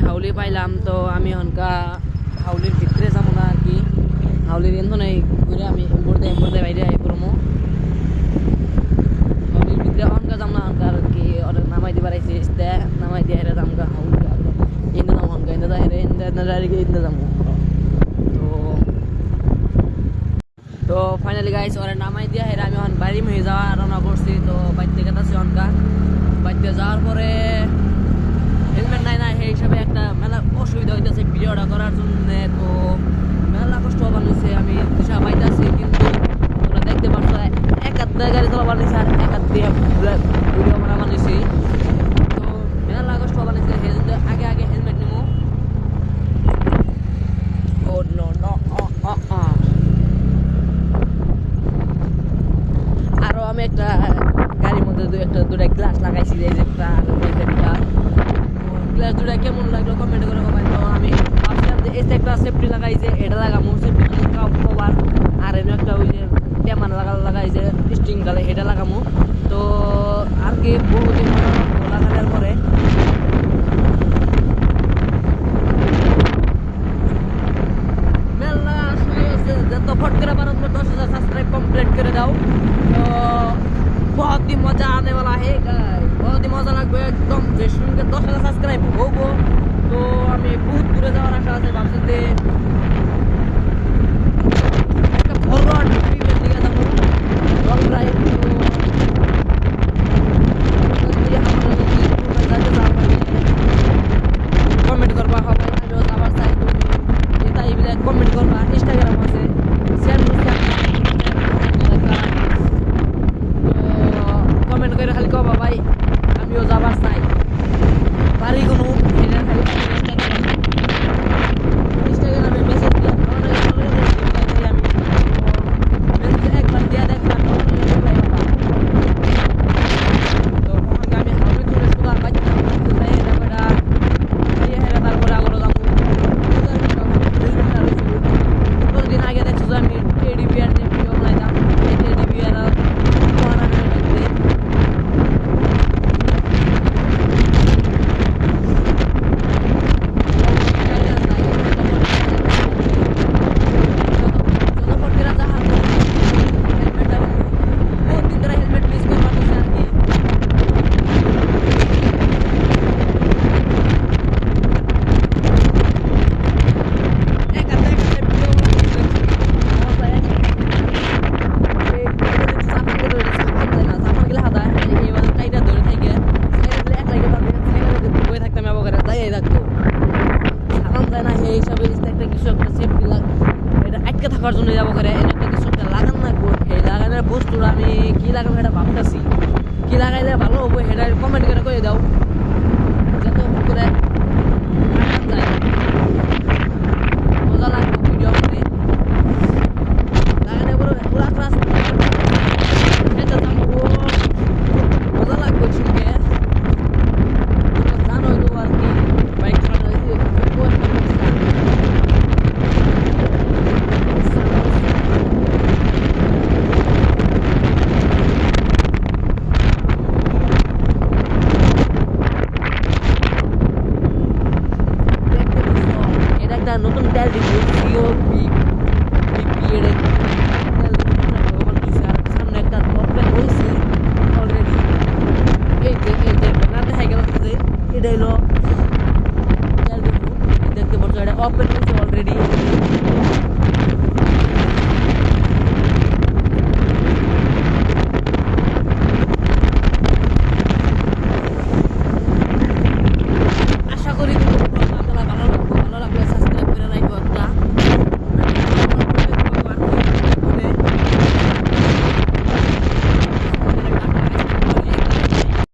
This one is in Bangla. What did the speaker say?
হাউলি পাইলাম। তো আমি হনকা হাউলির ভিতরে যাবো না আর কি, হাউলির এমন ঘুরে আমি এম্বরদে বাইরে আই করবো। হাউলির ভিতরে হনকা যাম না হনকা আর কি, অনেক নামাই দিবার আইসি নামাই দিয়ে হেরে যাম গা হাউলি ইন্দে যাম হনকা ইন্দে যা হেরে ইন্দে যাবো। তো ফাইনালি গাইস ওরা নামাই দিয়া হেরে আমি এখন বাড়ি হয়ে যাওয়া রওনা করছি। তো বাইতে গেছি হনকা, বাইতে যাওয়ার পরে হেলমেট নাই না, সেই হিসাবে একটা মেলা অসুবিধা হইতেছে ভিডিওটা করার জন্য। তো মেলা কষ্ট হবার নিচ্ছে, আমি দিশা পাইতেছি কিন্তু তোমরা দেখতে পাচ্ছ এক হাত দিয়ে গাড়ি চালাবার নিচ্ছে আর এক হাত দিয়ে ভিডিও বানাবার নিচ্ছি। তো মেলা কষ্ট হবার নিচ্ছে, সেই জন্য আগে হেলমেট নিবো। ও নো নো আরো আমি একটা গাড়ির মধ্যে দুটা গ্লাস লাগাইছি, যে একটা গ্লাস দুটা কেমন লাগলো কমেন্ট করে কমেন্ট। তো আমি ভাবছিলাম যে এই একটা সেফটি লাগাইছে এটা লাগামো, সেফটি কভার আর এমনি একটা ওই যে টেমান লাগাইছে স্টিং গালে এটা লাগামো। তো আর কি বহুদিন লাগানোর পরে মেলা যত ফট করে পারো 10,000 সাবস্ক্রাইব কমপ্লিট করে দাও। तो बहुत ही मजा आने वाला है गाइस, बहुत ही मजा লাগবে একদম। যে সঙ্গে 10,000 সাবস্ক্রাইব হবো তো আমি বহুত দূরে যাওয়ার আশা আছে। ভাবছি যে একটা ফরওয়ার্ড ট্রিপের দিকে যাবো, লং ড্রাইভ। কমেন্ট করবা সবাই, আমিও যাবার চাই। তুমি তাই বলে কমেন্ট করবা, ইনস্টাগ্রাম আছে শেয়ার করতে কমেন্ট করে খালি কবা ভাই আমিও যাবার চাই পারি কোনো ইনস্টাগ্রামে মেসেজ দিয়ে আমি মেসেজ একবার দিয়ে দেখলাম। তো আমি হাবি তুলে শুধু পাইছিলাম তারপরে আগলো যাবো। কতদিন আগে দেখছো যে আমি টেডি বিয়ার নিয়ে ভিডিও বানাইতাম, এই টেডি বিয়ার থাকার জন্য যাবো করে একটা কিছু একটা লাগান না। এই লাগানোর বস্তুটা আমি কি লাগাবো এটা ভাবতেছি, কি লাগাইলে ভালো হবো সেটা কমেন্ট করে দাও যত করে যায় মজা লাগবে ভিডিও করে লাগানোর পরে পুরা ক্লাস এটা জানবো মজা লাগবে সঙ্গে। জানো তো আর কি বাইক চালানো নতুন তেল দিব সামনে একটা ওপেন হয়েছে অলরেডি। এই যে না দেখা গেল যে এটা হলো তেল দিব, দেখতে পাচ্ছ এটা ওপেন হয়েছে অলরেডি।